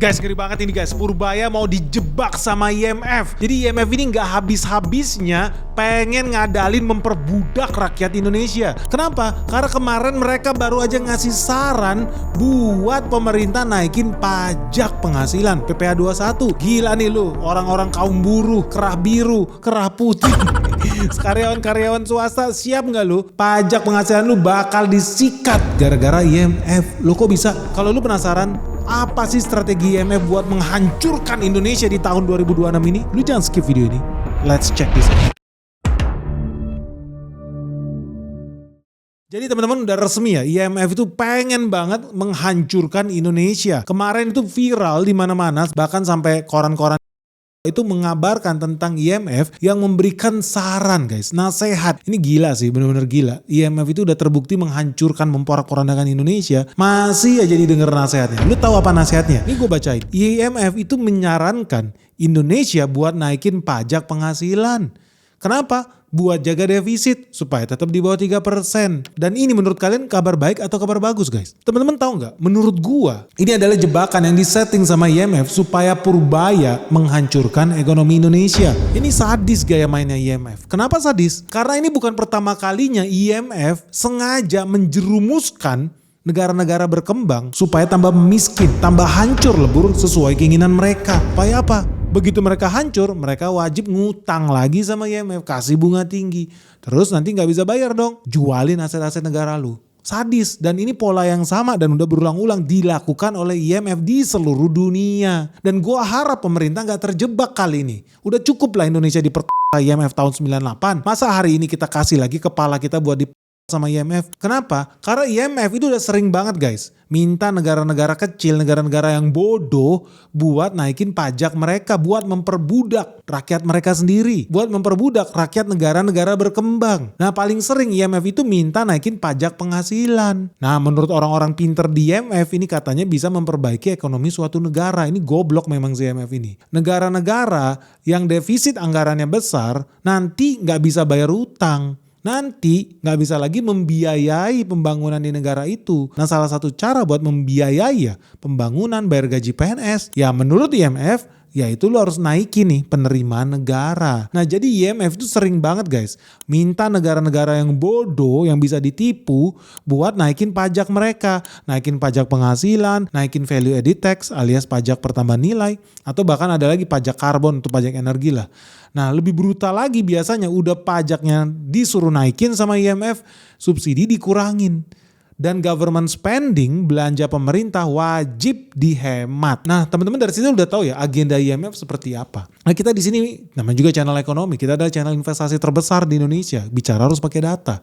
Guys, ngeri banget ini guys. Purbaya mau dijebak sama IMF. Jadi IMF ini nggak habis-habisnya pengen ngadalin memperbudak rakyat Indonesia. Kenapa? Karena kemarin mereka baru aja ngasih saran buat pemerintah naikin pajak penghasilan PPh 21. Gila nih lu, orang-orang kaum buruh, kerah biru, kerah putih. Karyawan-karyawan swasta, siap nggak lu? Pajak penghasilan lu bakal disikat gara-gara IMF. Lu kok bisa? Kalau lu penasaran, apa sih strategi IMF buat menghancurkan Indonesia di tahun 2026 ini? Lu jangan skip video ini. Let's check this out. Jadi teman-teman udah resmi ya, IMF itu pengen banget menghancurkan Indonesia. Kemarin itu viral di mana-mana, bahkan sampai koran-koran itu mengabarkan tentang IMF yang memberikan saran guys, nasihat. Ini gila sih, bener-bener gila. IMF itu udah terbukti menghancurkan, memporak-porandakan Indonesia, masih aja didengar nasihatnya. Lu tahu apa nasihatnya? Ini gue bacain. IMF itu menyarankan Indonesia buat naikin pajak penghasilan. Kenapa? Buat jaga defisit supaya tetap di bawah 3%. Dan ini menurut kalian kabar baik atau kabar bagus guys? Teman-teman tahu nggak? Menurut gua ini adalah jebakan yang disetting sama IMF supaya Purbaya menghancurkan ekonomi Indonesia. Ini sadis gaya mainnya IMF. Kenapa sadis? Karena ini bukan pertama kalinya IMF sengaja menjerumuskan negara-negara berkembang supaya tambah miskin, tambah hancur lebur sesuai keinginan mereka. Supaya apa? Begitu mereka hancur, mereka wajib ngutang lagi sama IMF, kasih bunga tinggi. Terus nanti nggak bisa bayar dong, jualin aset-aset negara lu. Sadis, dan ini pola yang sama dan udah berulang-ulang dilakukan oleh IMF di seluruh dunia. Dan gua harap pemerintah nggak terjebak kali ini. Udah cukup lah Indonesia IMF tahun 98. Masa hari ini kita kasih lagi kepala kita buat sama IMF. Kenapa? Karena IMF itu udah sering banget guys minta negara-negara kecil, negara-negara yang bodoh buat naikin pajak mereka, buat memperbudak rakyat mereka sendiri, buat memperbudak rakyat negara-negara berkembang. Nah paling sering IMF itu minta naikin pajak penghasilan. Nah menurut orang-orang pinter di IMF ini katanya bisa memperbaiki ekonomi suatu negara. Ini goblok memang si IMF ini. Negara-negara yang defisit anggarannya besar nanti nggak bisa bayar utang. Nanti nggak bisa lagi membiayai pembangunan di negara itu. Nah salah satu cara buat membiayai ya pembangunan, bayar gaji PNS. Ya menurut IMF yaitu lo harus naikin nih penerimaan negara. Nah jadi IMF itu sering banget guys minta negara-negara yang bodoh yang bisa ditipu buat naikin pajak mereka. Naikin pajak penghasilan, naikin value added tax alias pajak pertambahan nilai. Atau bahkan ada lagi pajak karbon atau pajak energi lah. Nah lebih brutal lagi biasanya udah pajaknya disuruh naikin sama IMF, subsidi dikurangin. Dan government spending, belanja pemerintah wajib dihemat. Nah teman-teman dari sini udah tahu ya agenda IMF seperti apa. Nah kita di sini namanya juga channel ekonomi, kita ada channel investasi terbesar di Indonesia, bicara harus pakai data.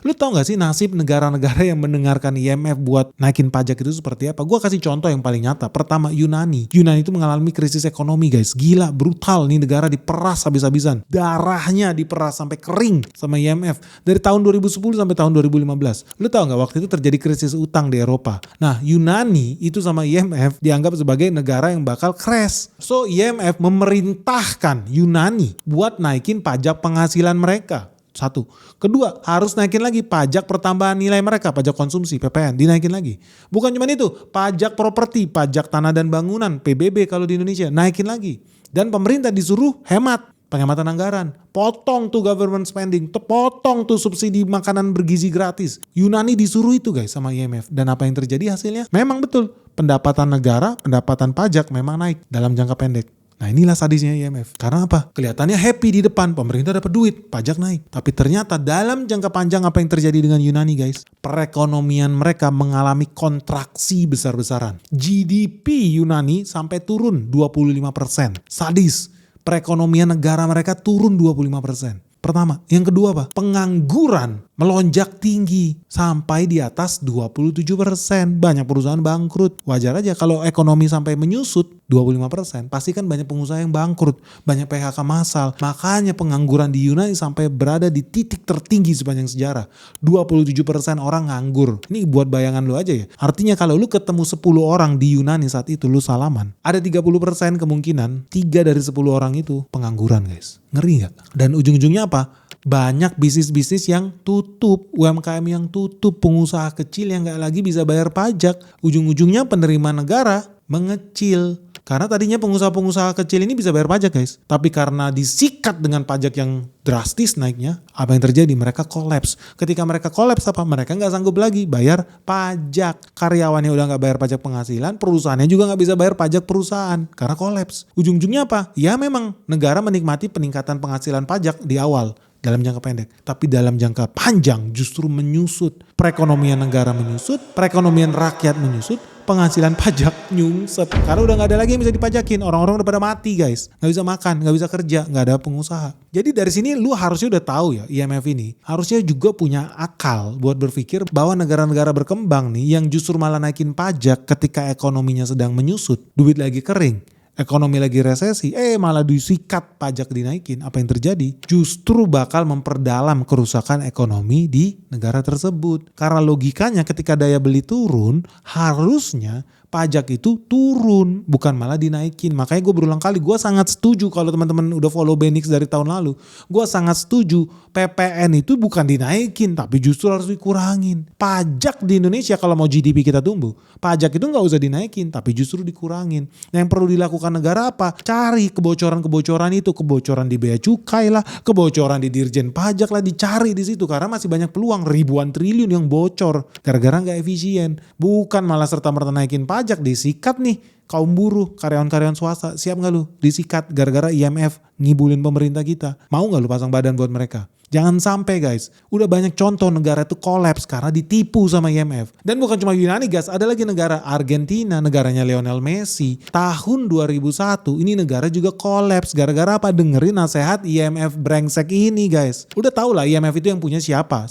Lu tau gak sih nasib negara-negara yang mendengarkan IMF buat naikin pajak itu seperti apa? Gua kasih contoh yang paling nyata. Pertama Yunani. Yunani itu mengalami krisis ekonomi guys. Gila, brutal nih negara diperas habis-habisan. Darahnya diperas sampai kering sama IMF. Dari tahun 2010 sampai tahun 2015. Lu tau gak waktu itu terjadi krisis utang di Eropa. Nah Yunani itu sama IMF dianggap sebagai negara yang bakal crash. So IMF memerintahkan Yunani buat naikin pajak penghasilan mereka. Satu. Kedua, harus naikin lagi pajak pertambahan nilai mereka, pajak konsumsi, PPN, dinaikin lagi. Bukan cuma itu, pajak properti, pajak tanah dan bangunan, PBB kalau di Indonesia, naikin lagi. Dan pemerintah disuruh hemat, penghematan anggaran. Potong tuh government spending, potong tuh subsidi makanan bergizi gratis. Yunani disuruh itu guys sama IMF. Dan apa yang terjadi hasilnya? Memang betul, pendapatan negara, pendapatan pajak memang naik dalam jangka pendek. Nah inilah sadisnya IMF. Karena apa? Kelihatannya happy di depan, pemerintah dapat duit, pajak naik. Tapi ternyata dalam jangka panjang apa yang terjadi dengan Yunani guys? Perekonomian mereka mengalami kontraksi besar-besaran. GDP Yunani sampai turun 25%. Sadis. Perekonomian negara mereka turun 25%. Pertama. Yang kedua apa? Pengangguran melonjak tinggi sampai di atas 27%. Banyak perusahaan bangkrut. Wajar aja kalau ekonomi sampai menyusut 25%. Pasti kan banyak pengusaha yang bangkrut. Banyak PHK massal. Makanya pengangguran di Yunani sampai berada di titik tertinggi sepanjang sejarah. 27% orang nganggur. Ini buat bayangan lu aja ya. Artinya kalau lu ketemu 10 orang di Yunani saat itu lu salaman. Ada 30% kemungkinan 3 dari 10 orang itu pengangguran guys. Ngeri gak? Dan ujung-ujungnya apa? Banyak bisnis-bisnis yang tutup, UMKM yang tutup, pengusaha kecil yang gak lagi bisa bayar pajak. Ujung-ujungnya penerimaan negara Mengecil. Karena tadinya pengusaha-pengusaha kecil ini bisa bayar pajak guys. Tapi karena disikat dengan pajak yang drastis naiknya, apa yang terjadi? Mereka kolaps. Ketika mereka kolaps apa? Mereka nggak sanggup lagi bayar pajak. Karyawannya udah nggak bayar pajak penghasilan, perusahaannya juga nggak bisa bayar pajak perusahaan. Karena kolaps. Ujung-ujungnya apa? Ya memang negara menikmati peningkatan penghasilan pajak di awal. Dalam jangka pendek. Tapi dalam jangka panjang justru menyusut. Perekonomian negara menyusut, perekonomian rakyat menyusut, penghasilan pajak nyungsep. Karena udah gak ada lagi yang bisa dipajakin. Orang-orang udah pada mati guys. Gak bisa makan, gak bisa kerja, gak ada pengusaha. Jadi dari sini lu harusnya udah tahu ya IMF ini. Harusnya juga punya akal buat berpikir bahwa negara-negara berkembang nih yang justru malah naikin pajak ketika ekonominya sedang menyusut. Duit lagi kering. Ekonomi lagi resesi, malah disikat pajak dinaikin. Apa yang terjadi? Justru bakal memperdalam kerusakan ekonomi di negara tersebut. Karena logikanya ketika daya beli turun, harusnya pajak itu turun, bukan malah dinaikin. Makanya gue berulang kali, gue sangat setuju kalau teman-teman udah follow Benix dari tahun lalu. Gue sangat setuju PPN itu bukan dinaikin, tapi justru harus dikurangin. Pajak di Indonesia kalau mau GDP kita tumbuh, pajak itu gak usah dinaikin, tapi justru dikurangin. Nah, yang perlu dilakukan negara apa? Cari kebocoran-kebocoran itu, kebocoran di bea cukai lah, kebocoran di dirjen pajak lah, dicari di situ. Karena masih banyak peluang, ribuan triliun yang bocor, gara-gara gak efisien. Bukan malah serta-merta naikin pajak, disikat nih kaum buruh, karyawan-karyawan swasta. Siap gak lu disikat gara-gara IMF ngibulin pemerintah kita? Mau gak lu pasang badan buat mereka? Jangan sampai guys, udah banyak contoh negara itu kolaps karena ditipu sama IMF. Dan bukan cuma Yunani guys, ada lagi negara Argentina, negaranya Lionel Messi. Tahun 2001 ini negara juga kolaps gara-gara apa? Dengerin nasihat IMF brengsek ini guys. Udah tau lah IMF itu yang punya siapa?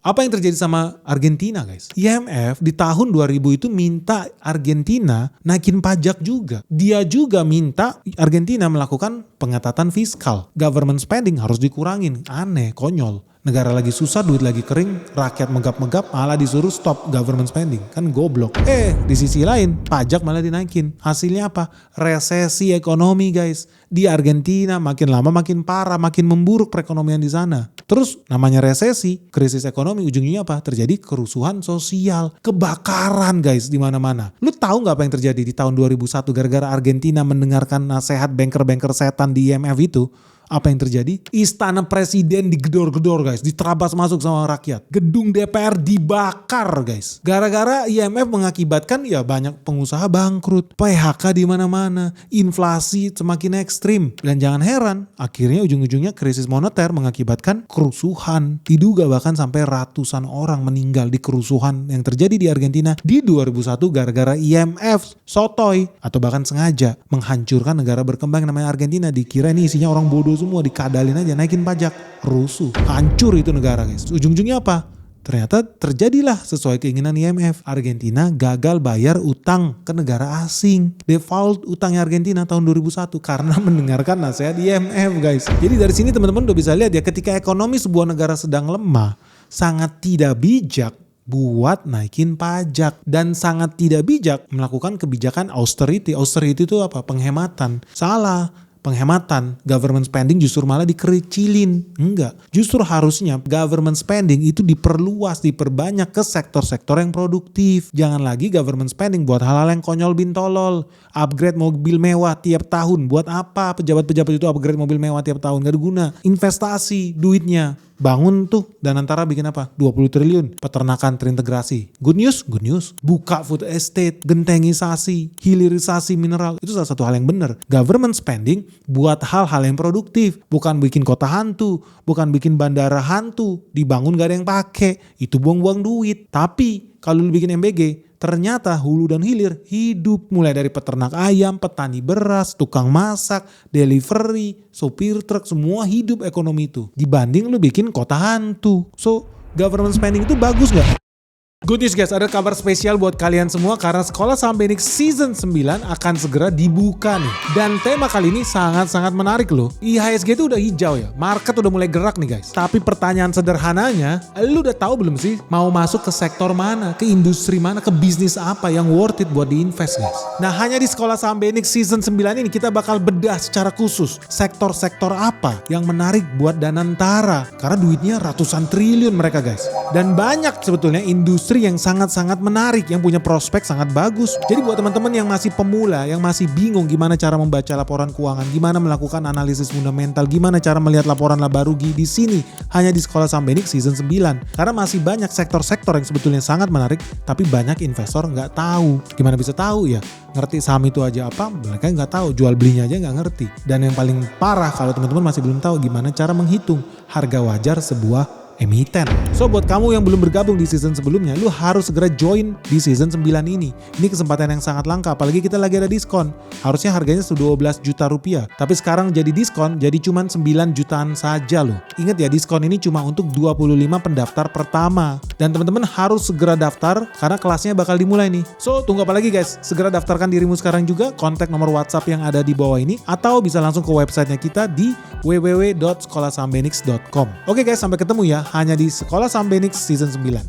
Apa yang terjadi sama Argentina guys? IMF di tahun 2000 itu minta Argentina naikin pajak juga. Dia juga minta Argentina melakukan pengetatan fiskal. Government spending harus dikurangin. Aneh, konyol. Negara lagi susah, duit lagi kering, rakyat megap-megap, malah disuruh stop government spending. Kan goblok. Di sisi lain, pajak malah dinaikin. Hasilnya apa? Resesi ekonomi guys. Di Argentina makin lama makin parah, makin memburuk perekonomian di sana. Terus namanya resesi, krisis ekonomi, ujungnya apa? Terjadi kerusuhan sosial, kebakaran guys di mana-mana. Lu tahu nggak apa yang terjadi di tahun 2001 gara-gara Argentina mendengarkan nasihat banker-banker setan di IMF itu? Apa yang terjadi? Istana presiden digedor-gedor guys, diterabas masuk sama rakyat. Gedung DPR dibakar guys. Gara-gara IMF mengakibatkan ya banyak pengusaha bangkrut, PHK di mana-mana, inflasi semakin ekstrim. Dan jangan heran, akhirnya ujung-ujungnya krisis moneter mengakibatkan kerusuhan. Diduga bahkan sampai ratusan orang meninggal di kerusuhan yang terjadi di Argentina di 2001 gara-gara IMF sotoy atau bahkan sengaja menghancurkan negara berkembang namanya Argentina. Dikira ini isinya orang bodoh semua, dikadalin aja, naikin pajak, rusuh, hancur itu negara guys. Ujung-ujungnya apa? Ternyata terjadilah sesuai keinginan IMF. Argentina gagal bayar utang ke negara asing. Default utangnya Argentina tahun 2001 karena mendengarkan nasihat IMF guys. Jadi dari sini teman-teman udah bisa lihat ya, ketika ekonomi sebuah negara sedang lemah, sangat tidak bijak buat naikin pajak dan sangat tidak bijak melakukan kebijakan austerity. Austerity itu apa? Penghematan. Salah. Penghematan, government spending justru malah dikecilin. Enggak, justru harusnya government spending itu diperluas, diperbanyak ke sektor-sektor yang produktif. Jangan lagi government spending buat hal-hal yang konyol bintolol. Upgrade mobil mewah tiap tahun. Buat apa pejabat-pejabat itu upgrade mobil mewah tiap tahun? Gak ada guna. Investasi duitnya. Bangun tuh dan antara bikin apa? 20 triliun. Peternakan terintegrasi. Good news? Good news. Buka food estate, gentengisasi, hilirisasi mineral. Itu salah satu hal yang benar. Government spending buat hal-hal yang produktif. Bukan bikin kota hantu. Bukan bikin bandara hantu. Dibangun gak ada yang pakai. Itu buang-buang duit. Tapi kalau lu bikin MBG, ternyata hulu dan hilir hidup. Mulai dari peternak ayam, petani beras, tukang masak, delivery, sopir truk, semua hidup ekonomi itu. Dibanding lu bikin kota hantu. So, government spending itu bagus gak? Good news guys, ada kabar spesial buat kalian semua karena Sekolah Saham Benix Season 9 akan segera dibuka nih. Dan tema kali ini sangat-sangat menarik loh. IHSG itu udah hijau ya, market udah mulai gerak nih guys. Tapi pertanyaan sederhananya, lu udah tahu belum sih mau masuk ke sektor mana, ke industri mana, ke bisnis apa yang worth it buat diinvest guys. Nah hanya di Sekolah Saham Benix Season 9 ini kita bakal bedah secara khusus sektor-sektor apa yang menarik buat Danantara. Karena duitnya ratusan triliun mereka guys. Dan banyak sebetulnya industri industri yang sangat-sangat menarik, yang punya prospek sangat bagus. Jadi buat teman-teman yang masih pemula, yang masih bingung gimana cara membaca laporan keuangan, gimana melakukan analisis fundamental, gimana cara melihat laporan laba rugi di sini, hanya di Sekolah Saham Benix season 9. Karena masih banyak sektor-sektor yang sebetulnya sangat menarik, tapi banyak investor nggak tahu. Gimana bisa tahu ya? Ngerti saham itu aja apa? Mereka nggak tahu, jual belinya aja nggak ngerti. Dan yang paling parah kalau teman-teman masih belum tahu gimana cara menghitung harga wajar sebuah emiten. So buat kamu yang belum bergabung di season sebelumnya, lu harus segera join di season 9 ini. Ini kesempatan yang sangat langka, apalagi kita lagi ada diskon. Harusnya harganya sudah 12 juta rupiah, tapi sekarang jadi diskon, jadi cuma 9 jutaan saja loh. Ingat ya, diskon ini cuma untuk 25 pendaftar pertama. Dan teman-teman harus segera daftar karena kelasnya bakal dimulai nih. So tunggu apa lagi guys? Segera daftarkan dirimu sekarang juga, kontak nomor WhatsApp yang ada di bawah ini, atau bisa langsung ke websitenya kita di www.sekolahsahambenix.com. Oke guys, sampai ketemu ya. Hanya di Sekolah Saham Benix season 9.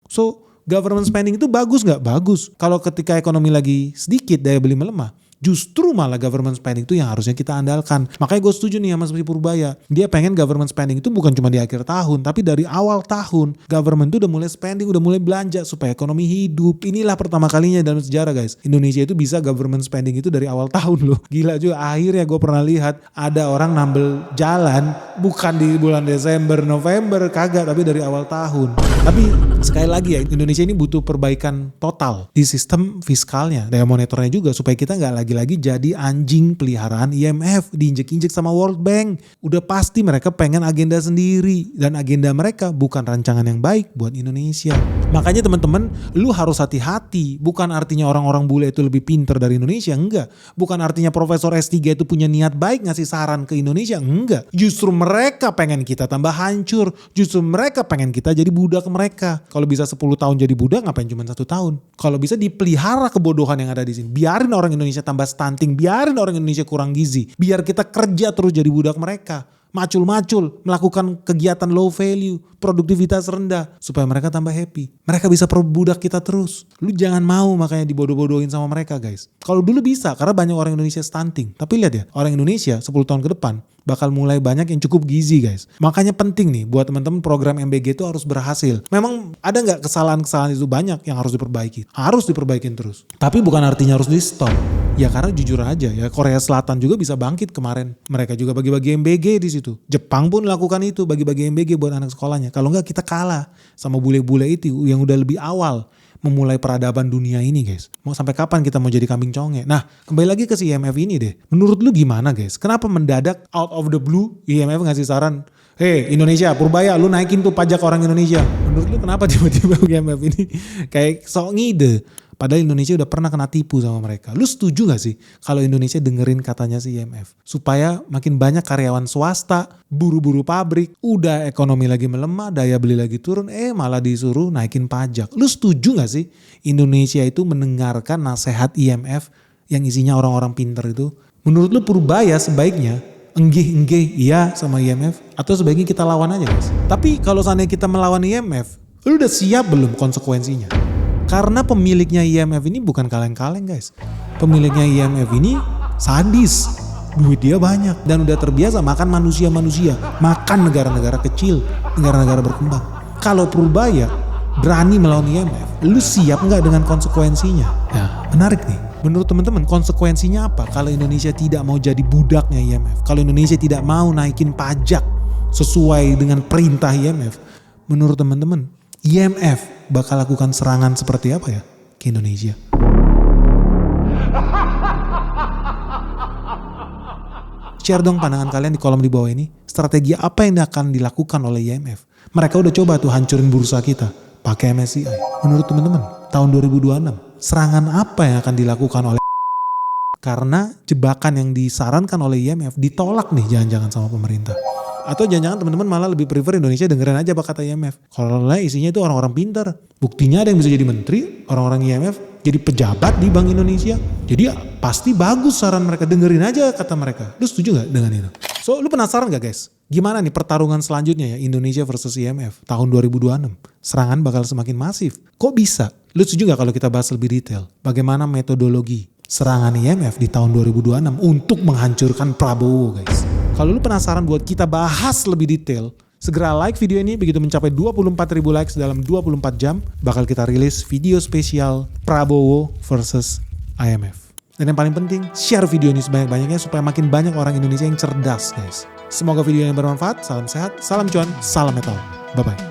So, government spending itu bagus nggak? Bagus. Kalau ketika ekonomi lagi sedikit, daya beli melemah, justru malah government spending itu yang harusnya kita andalkan. Makanya gue setuju nih sama Mas Purbaya. Dia pengen government spending itu bukan cuma di akhir tahun, tapi dari awal tahun. Government itu udah mulai spending, udah mulai belanja supaya ekonomi hidup. Inilah pertama kalinya dalam sejarah guys. Indonesia itu bisa government spending itu dari awal tahun loh. Gila juga, akhirnya gue pernah lihat ada orang nambel jalan bukan di bulan Desember, November, kagak, tapi dari awal tahun. Tapi sekali lagi ya, Indonesia ini butuh perbaikan total di sistem fiskalnya, daya moneternya juga, supaya kita nggak lagi jadi anjing peliharaan IMF, diinjek-injek sama World Bank. Udah pasti mereka pengen agenda sendiri, dan agenda mereka bukan rancangan yang baik buat Indonesia. Makanya teman-teman, lu harus hati-hati. Bukan artinya orang-orang bule itu lebih pinter dari Indonesia, enggak. Bukan artinya Profesor S3 itu punya niat baik ngasih saran ke Indonesia, enggak. Justru mereka pengen kita tambah hancur. Justru mereka pengen kita jadi budak mereka. Kalau bisa 10 tahun jadi budak, ngapain cuma 1 tahun? Kalau bisa dipelihara kebodohan yang ada di sini. Biarin orang Indonesia tambah stunting, biarin orang Indonesia kurang gizi. Biar kita kerja terus jadi budak mereka. Macul-macul, melakukan kegiatan low value, produktivitas rendah, supaya mereka tambah happy. Mereka bisa perbudak kita terus. Lu jangan mau makanya dibodoh-bodohin sama mereka guys. Kalau dulu bisa, karena banyak orang Indonesia stunting. Tapi lihat ya, orang Indonesia 10 tahun ke depan bakal mulai banyak yang cukup gizi guys. Makanya penting nih buat teman-teman program MBG itu harus berhasil. Memang ada nggak kesalahan-kesalahan itu banyak yang harus diperbaiki. Harus diperbaikin terus. Tapi bukan artinya harus di stop. Ya karena jujur aja ya, Korea Selatan juga bisa bangkit kemarin. Mereka juga bagi-bagi MBG di situ. Jepang pun lakukan itu, bagi-bagi MBG buat anak sekolahnya. Kalau nggak kita kalah sama bule-bule itu yang udah lebih awal memulai peradaban dunia ini guys. Mau sampai kapan kita mau jadi kambing conge? Nah, kembali lagi ke si IMF ini deh. Menurut lu gimana guys? Kenapa mendadak out of the blue IMF ngasih saran, "Hey Indonesia, Purbaya, lu naikin tuh pajak orang Indonesia." Menurut lu kenapa tiba-tiba IMF ini kayak sok ngide? Padahal Indonesia udah pernah kena tipu sama mereka. Lu setuju gak sih kalau Indonesia dengerin katanya si IMF? Supaya makin banyak karyawan swasta, buru-buru pabrik, udah ekonomi lagi melemah, daya beli lagi turun, malah disuruh naikin pajak. Lu setuju gak sih Indonesia itu mendengarkan nasihat IMF yang isinya orang-orang pinter itu? Menurut lu Purbaya sebaiknya enggih iya sama IMF, atau sebaiknya kita lawan aja guys? Tapi kalau seandainya kita melawan IMF, lu udah siap belum konsekuensinya? Karena pemiliknya IMF ini bukan kaleng-kaleng guys. Pemiliknya IMF ini sadis. Duit dia banyak dan udah terbiasa makan manusia-manusia. Makan negara-negara kecil, negara-negara berkembang. Kalau Purbaya berani melawan IMF, lu siap nggak dengan konsekuensinya? Nah, menarik nih. Menurut teman-teman konsekuensinya apa kalau Indonesia tidak mau jadi budaknya IMF? Kalau Indonesia tidak mau naikin pajak sesuai dengan perintah IMF? Menurut teman-teman, IMF bakal lakukan serangan seperti apa ya ke Indonesia? Share dong pandangan kalian di kolom di bawah ini. Strategi apa yang akan dilakukan oleh IMF? Mereka udah coba tuh hancurin bursa kita pakai MSCI. Menurut teman-teman, tahun 2026, serangan apa yang akan dilakukan oleh? Karena jebakan yang disarankan oleh IMF ditolak nih jangan-jangan sama pemerintah. Atau jangan-jangan teman-teman malah lebih prefer Indonesia dengerin aja apa kata IMF. Kalau isinya itu orang-orang pintar. Buktinya ada yang bisa jadi menteri, orang-orang IMF jadi pejabat di Bank Indonesia. Jadi ya, pasti bagus saran mereka, dengerin aja kata mereka. Lu setuju gak dengan itu? So lu penasaran gak guys? Gimana nih pertarungan selanjutnya ya Indonesia versus IMF tahun 2026? Serangan bakal semakin masif. Kok bisa? Lu setuju gak kalau kita bahas lebih detail? Bagaimana metodologi serangan IMF di tahun 2026 untuk menghancurkan Prabowo guys? Kalau lu penasaran buat kita bahas lebih detail, Segera like video ini, begitu mencapai 24.000 likes dalam 24 jam, bakal kita rilis video spesial Prabowo versus IMF. Dan yang paling penting, share video ini sebanyak-banyaknya supaya makin banyak orang Indonesia yang cerdas guys. Semoga video ini bermanfaat, salam sehat, salam cuan, salam metal. Bye-bye.